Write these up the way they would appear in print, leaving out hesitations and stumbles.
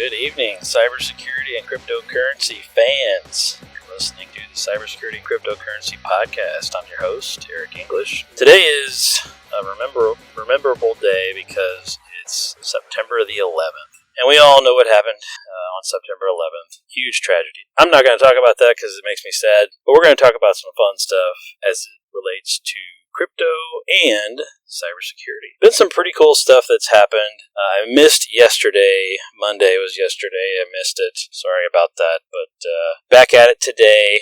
Good evening, cybersecurity and cryptocurrency fans. You're listening to the Cybersecurity and Cryptocurrency Podcast. I'm your host, Eric English. Today is a rememberable day because it's September the 11th. And we all know what happened on September 11th. Huge tragedy. I'm not going to talk about that because it makes me sad, but we're going to talk about some fun stuff as it relates to crypto and cybersecurity. Been some pretty cool stuff that's happened. I missed yesterday. Monday was yesterday. I missed it. Sorry about that. But back at it today.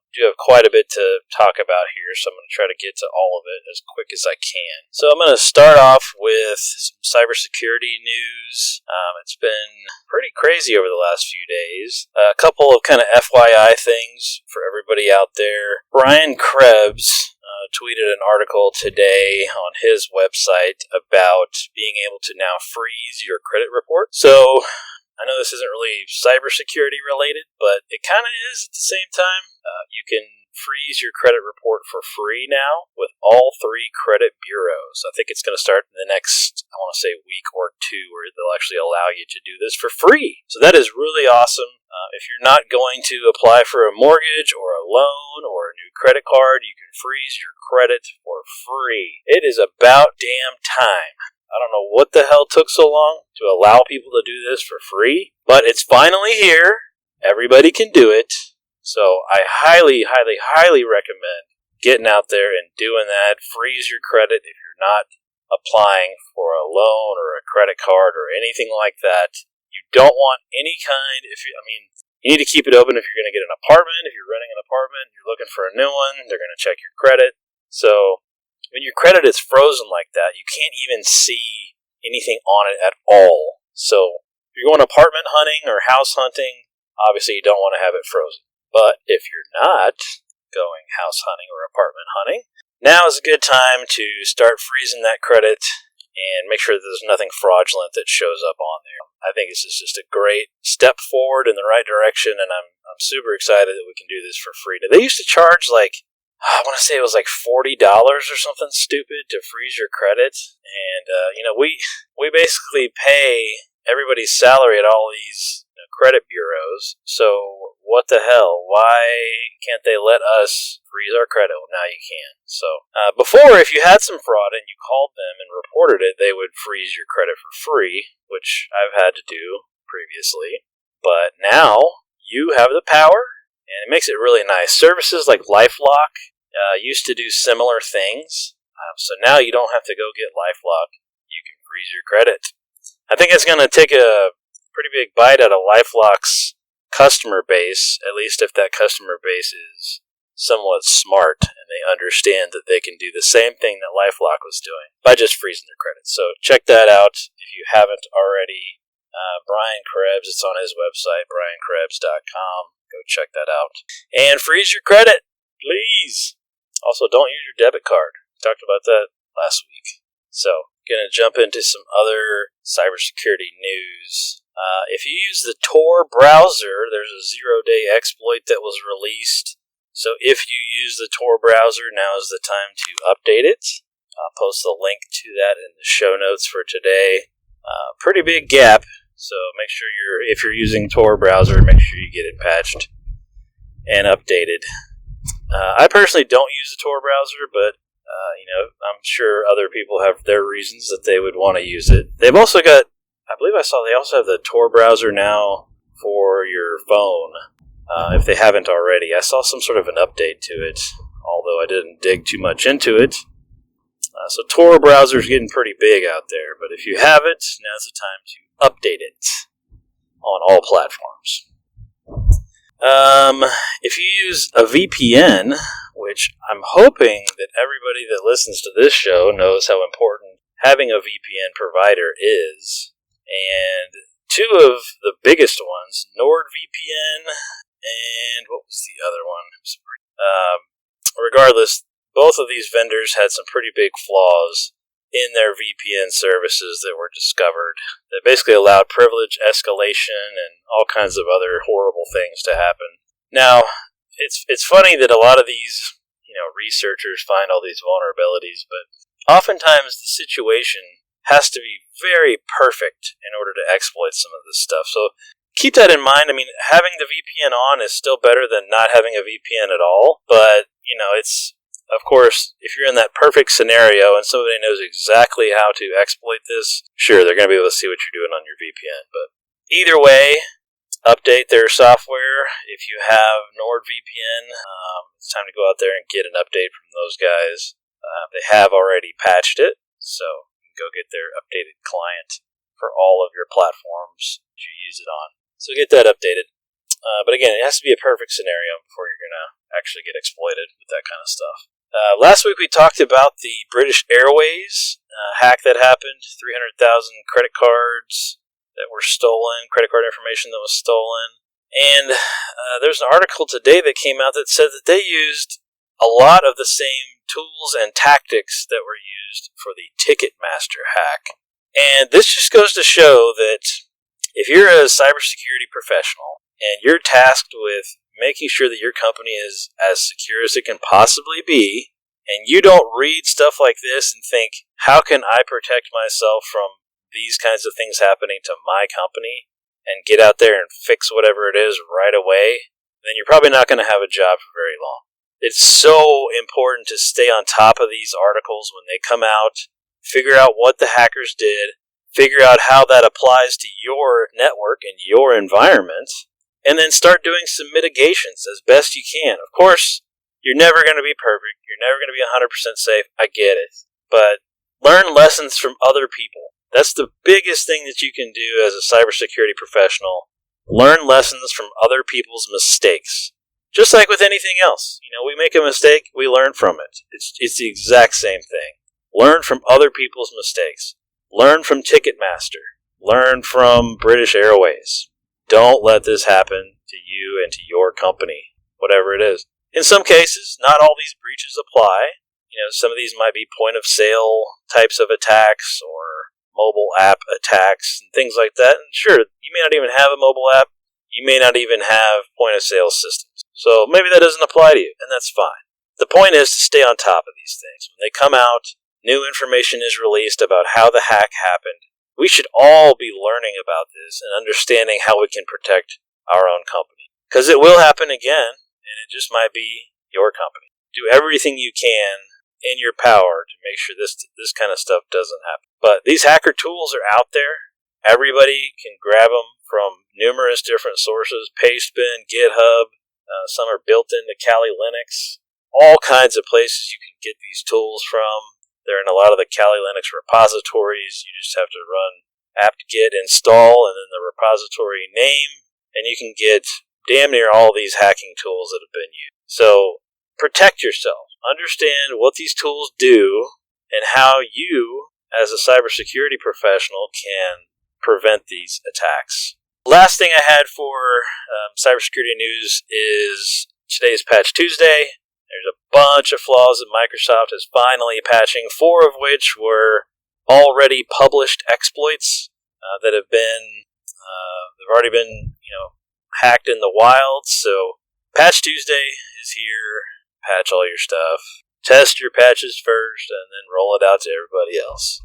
Do have quite a bit to talk about here, so I'm going to try to get to all of it as quick as I can. So I'm going to start off with some cybersecurity news. It's been pretty crazy over the last few days. A couple of kind of FYI things for everybody out there. Brian Krebs tweeted an article today on his website about being able to now freeze your credit report. So I know this isn't really cybersecurity related, but it kind of is at the same time. You can freeze your credit report for free now with all three credit bureaus. I think it's going to start in the next, I want to say, week or two, where they'll actually allow you to do this for free. So that is really awesome. If you're not going to apply for a mortgage or a loan or a new credit card, you can freeze your credit for free. It is about damn time. I don't know what the hell took so long to allow people to do this for free, but it's finally here. Everybody can do it. So I highly, highly, highly recommend getting out there and doing that. Freeze your credit if you're not applying for a loan or a credit card or anything like that. You don't want any kind, you need to keep it open if you're going to get an apartment. If you're renting an apartment, you're looking for a new one, they're going to check your credit. So when your credit is frozen like that, you can't even see anything on it at all. So if you're going apartment hunting or house hunting, obviously you don't want to have it frozen. But if you're not going house hunting or apartment hunting, now is a good time to start freezing that credit and make sure that there's nothing fraudulent that shows up on there. I think this is just a great step forward in the right direction, and I'm super excited that we can do this for free. Now, they used to charge I want to say it was $40 or something stupid to freeze your credit. And, we basically pay everybody's salary at all these credit bureaus. So what the hell? Why can't they let us freeze our credit? Well, now you can. So before, if you had some fraud and you called them and reported it, they would freeze your credit for free, which I've had to do previously. But now you have the power. And it makes it really nice. Services like LifeLock used to do similar things. So now you don't have to go get LifeLock. You can freeze your credit. I think it's going to take a pretty big bite out of LifeLock's customer base, at least if that customer base is somewhat smart and they understand that they can do the same thing that LifeLock was doing by just freezing their credit. So check that out if you haven't already. Brian Krebs, it's on his website, briankrebs.com. Go check that out. And freeze your credit, please. Also, don't use your debit card. We talked about that last week. So, going to jump into some other cybersecurity news. If you use the Tor browser, there's a 0-day exploit that was released. So if you use the Tor browser, now is the time to update it. I'll post the link to that in the show notes for today. Pretty big gap. So make sure if you're using Tor browser, make sure you get it patched and updated. I personally don't use the Tor browser, but I'm sure other people have their reasons that they would want to use it. They've also got, I believe I saw they also have the Tor browser now for your phone. If they haven't already, I saw some sort of an update to it, although I didn't dig too much into it. So Tor browser is getting pretty big out there, but if you have it, now's the time to update it on all platforms. If you use a VPN, which I'm hoping that everybody that listens to this show knows how important having a VPN provider is, and two of the biggest ones, NordVPN, and what was the other one? Regardless, both of these vendors had some pretty big flaws in their VPN services that were discovered that basically allowed privilege escalation and all kinds of other horrible things to happen. Now, it's funny that a lot of these researchers find all these vulnerabilities, but oftentimes the situation has to be very perfect in order to exploit some of this stuff. So keep that in mind. I mean, having the VPN on is still better than not having a VPN at all. But, it's, of course, if you're in that perfect scenario and somebody knows exactly how to exploit this, sure, they're going to be able to see what you're doing on your VPN. But either way, update their software. If you have NordVPN, it's time to go out there and get an update from those guys. They have already patched it, so you can go get their updated client for all of your platforms that you use it on. So get that updated. But again, it has to be a perfect scenario before you're going to actually get exploited with that kind of stuff. Last week we talked about the British Airways hack that happened, 300,000 credit cards that were stolen, credit card information that was stolen. And there's an article today that came out that said that they used a lot of the same tools and tactics that were used for the Ticketmaster hack. And this just goes to show that if you're a cybersecurity professional and you're tasked with making sure that your company is as secure as it can possibly be, and you don't read stuff like this and think, how can I protect myself from these kinds of things happening to my company, and get out there and fix whatever it is right away, then you're probably not going to have a job for very long. It's so important to stay on top of these articles when they come out, figure out what the hackers did, figure out how that applies to your network and your environment, and then start doing some mitigations as best you can. Of course, you're never going to be perfect. You're never going to be 100% safe. I get it. But learn lessons from other people. That's the biggest thing that you can do as a cybersecurity professional. Learn lessons from other people's mistakes. Just like with anything else. We make a mistake, we learn from it. It's the exact same thing. Learn from other people's mistakes. Learn from Ticketmaster. Learn from British Airways. Don't let this happen to you and to your company, whatever it is. In some cases, not all these breaches apply. Some of these might be point-of-sale types of attacks or mobile app attacks and things like that. And sure, you may not even have a mobile app. You may not even have point-of-sale systems. So maybe that doesn't apply to you, and that's fine. The point is to stay on top of these things. When they come out, new information is released about how the hack happened. We should all be learning about this and understanding how we can protect our own company. Because it will happen again, and it just might be your company. Do everything you can in your power to make sure this kind of stuff doesn't happen. But these hacker tools are out there. Everybody can grab them from numerous different sources, Pastebin, GitHub, some are built into Kali Linux. All kinds of places you can get these tools from. They're in a lot of the Kali Linux repositories. You just have to run apt-get install and then the repository name, and you can get damn near all these hacking tools that have been used. So protect yourself. Understand what these tools do and how you, as a cybersecurity professional, can prevent these attacks. Last thing I had for cybersecurity news is today's Patch Tuesday. There's a bunch of flaws that Microsoft is finally patching, 4 of which were already published exploits that have been they've already been hacked in the wild. So Patch Tuesday is here. Patch all your stuff. Test your patches first, and then roll it out to everybody else.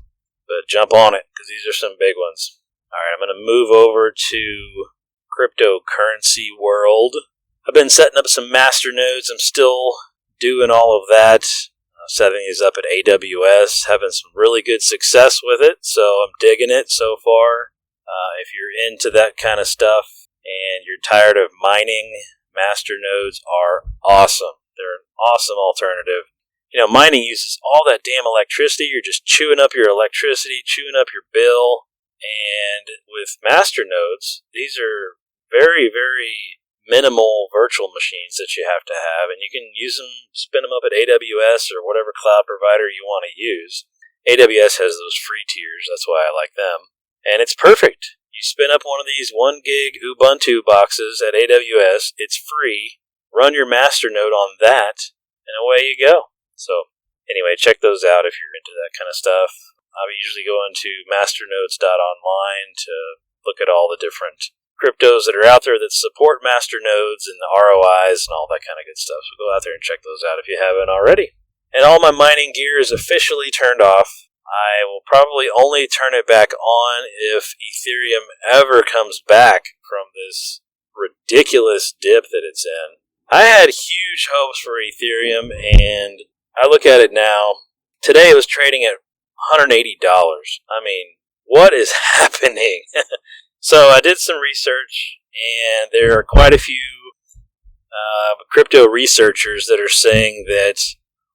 But jump on it, because these are some big ones. Alright, I'm going to move over to cryptocurrency world. I've been setting up some master nodes. I'm still doing all of that. Setting these up at AWS. Having some really good success with it, so I'm digging it so far. If you're into that kind of stuff and you're tired of mining, master nodes are awesome. They're an awesome alternative. Mining uses all that damn electricity. You're just chewing up your electricity, chewing up your bill. And with master nodes, these are very, very minimal virtual machines that you have to have. And you can use them, spin them up at AWS or whatever cloud provider you want to use. AWS has those free tiers. That's why I like them. And it's perfect. You spin up one of these 1 gig Ubuntu boxes at AWS. It's free. Run your master node on that, and away you go. So, anyway, check those out if you're into that kind of stuff. I'm usually going to masternodes.online to look at all the different cryptos that are out there that support master nodes and the ROIs and all that kind of good stuff. So go out there and check those out if you haven't already. And all my mining gear is officially turned off. I will probably only turn it back on if Ethereum ever comes back from this ridiculous dip that it's in. I had huge hopes for Ethereum, and I look at it now. Today it was trading at $180. I mean, what is happening? So I did some research, and there are quite a few crypto researchers that are saying that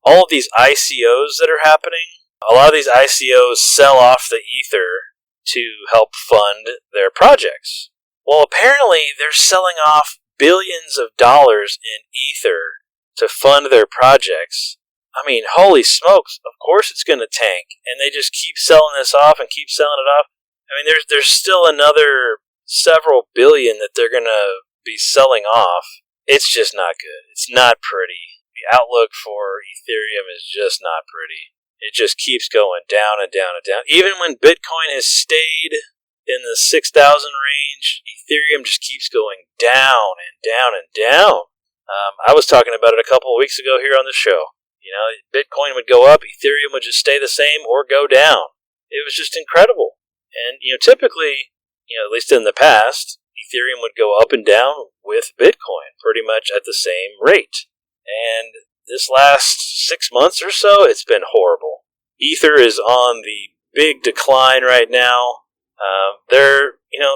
all of these ICOs that are happening, a lot of these ICOs sell off the Ether to help fund their projects. Well, apparently they're selling off billions of dollars in Ether to fund their projects. I mean, holy smokes, of course it's going to tank. And they just keep selling this off and keep selling it off. I mean, there's still another several billion that they're going to be selling off. It's just not good. It's not pretty. The outlook for Ethereum is just not pretty. It just keeps going down and down and down. Even when Bitcoin has stayed in the 6,000 range, Ethereum just keeps going down and down and down. I was talking about it a couple of weeks ago here on the show. You know, Bitcoin would go up, Ethereum would just stay the same or go down. It was just incredible. And, typically, at least in the past, Ethereum would go up and down with Bitcoin pretty much at the same rate. And this last 6 months or so, it's been horrible. Ether is on the big decline right now.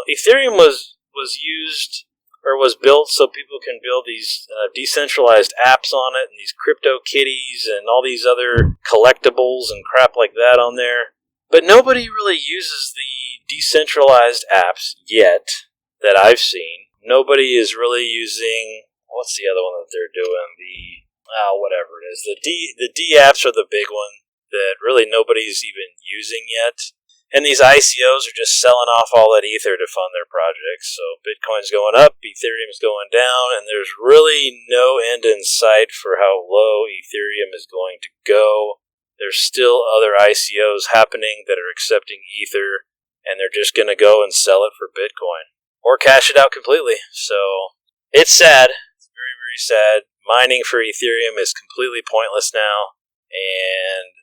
Ethereum was used or was built so people can build these decentralized apps on it and these crypto kitties and all these other collectibles and crap like that on there. But nobody really uses the decentralized apps yet that I've seen. Nobody is really using, what's the other one that they're doing? Whatever it is. The D apps are the big one that really nobody's even using yet. And these ICOs are just selling off all that Ether to fund their projects. So Bitcoin's going up, Ethereum's going down, and there's really no end in sight for how low Ethereum is going to go. There's still other ICOs happening that are accepting Ether, and they're just going to go and sell it for Bitcoin. Or cash it out completely. So it's sad. It's very, very sad. Mining for Ethereum is completely pointless now, and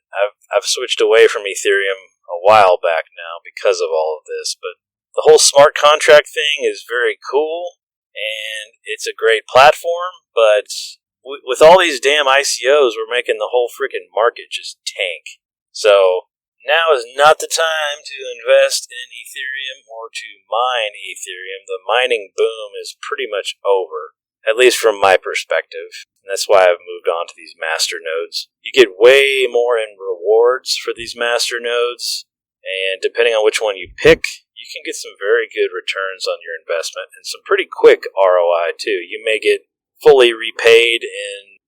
I've switched away from Ethereum a while back now because of all of this, but the whole smart contract thing is very cool, and it's a great platform, but with all these damn ICOs, we're making the whole freaking market just tank. So now is not the time to invest in Ethereum or to mine Ethereum. The mining boom is pretty much over, at least from my perspective. And that's why I've moved on to these master nodes. You get way more in rewards for these master nodes, and depending on which one you pick, you can get some very good returns on your investment and some pretty quick ROI too. You may get fully repaid in,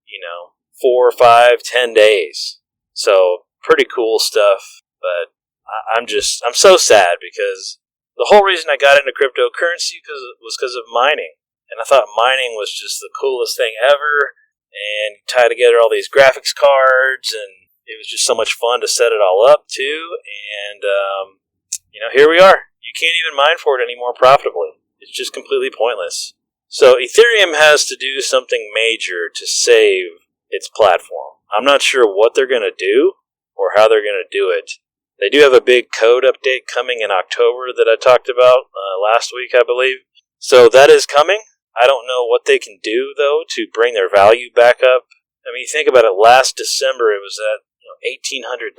4, 5, 10 days. So pretty cool stuff, but I'm so sad because the whole reason I got into cryptocurrency was because of mining. And I thought mining was just the coolest thing ever, and tie together all these graphics cards, and it was just so much fun to set it all up too. And here we are. You can't even mine for it anymore profitably. It's just completely pointless. So Ethereum has to do something major to save its platform. I'm not sure what they're going to do or how they're going to do it. They do have a big code update coming in October that I talked about last week, I believe. So that is coming. I don't know what they can do, though, to bring their value back up. I mean, think about it. Last December, it was at $1,800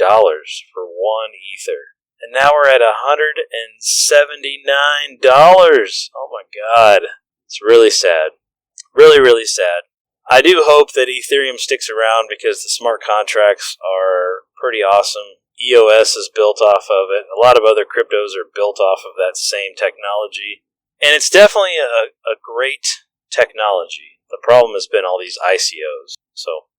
for one Ether. And now we're at $179. Oh, my God. It's really sad. Really, really sad. I do hope that Ethereum sticks around because the smart contracts are pretty awesome. EOS is built off of it. A lot of other cryptos are built off of that same technology. And it's definitely a great technology. The problem has been all these ICOs. So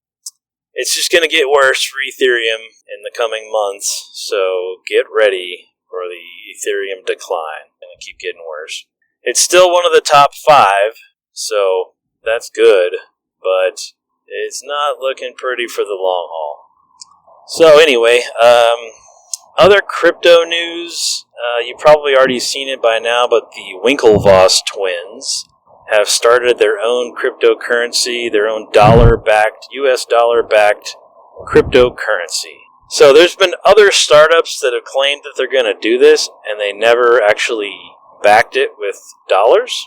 it's just going to get worse for Ethereum in the coming months. So get ready for the Ethereum decline. It's going to keep getting worse. It's still one of the top 5, so that's good. But it's not looking pretty for the long haul. So anyway, other crypto news, you've probably already seen it by now, but the Winklevoss twins have started their own cryptocurrency, their own US dollar-backed cryptocurrency. So there's been other startups that have claimed that they're going to do this, and they never actually backed it with dollars.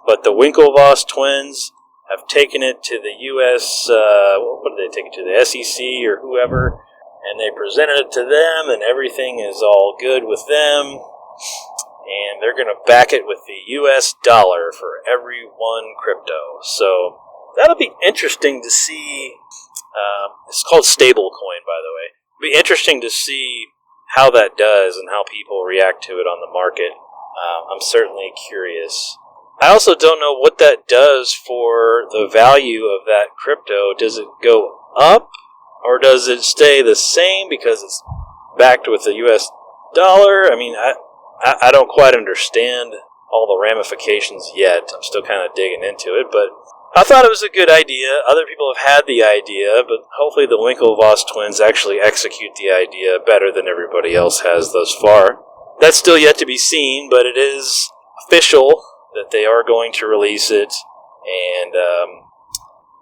But the Winklevoss twins have taken it to the U.S., what did they take it to, the SEC or whoever, and they presented it to them, and everything is all good with them, and they're going to back it with the U.S. dollar for every one crypto. So that'll be interesting to see. It's called stablecoin, by the way. It'll be interesting to see how that does and how people react to it on the market. I'm certainly curious. I also don't know what that does for the value of that crypto. Does it go up, or does it stay the same because it's backed with the U.S. dollar? I mean, I don't quite understand all the ramifications yet. I'm still kind of digging into it, but I thought it was a good idea. Other people have had the idea, but hopefully the Winklevoss twins actually execute the idea better than everybody else has thus far. That's still yet to be seen, but it is official that they are going to release it, and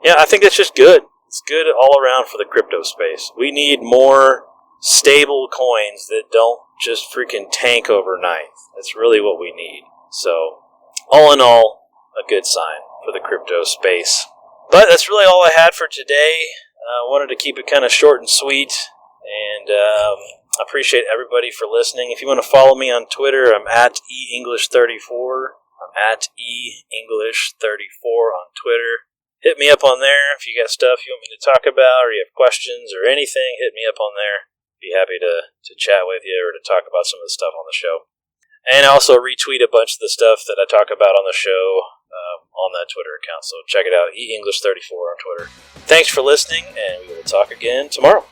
yeah, I think that's just good. It's good all around for the crypto space. We need more stable coins that don't just freaking tank overnight. That's really what we need. So, all in all, a good sign for the crypto space. But that's really all I had for today. I wanted to keep it kind of short and sweet, and I appreciate everybody for listening. If you want to follow me on Twitter, I'm at eEnglish34. I'm at eEnglish34 on Twitter. Hit me up on there if you got stuff you want me to talk about, or you have questions or anything, hit me up on there. Be happy to chat with you or to talk about some of the stuff on the show. And I also retweet a bunch of the stuff that I talk about on the show on that Twitter account. So check it out, eEnglish34 on Twitter. Thanks for listening, and we will talk again tomorrow.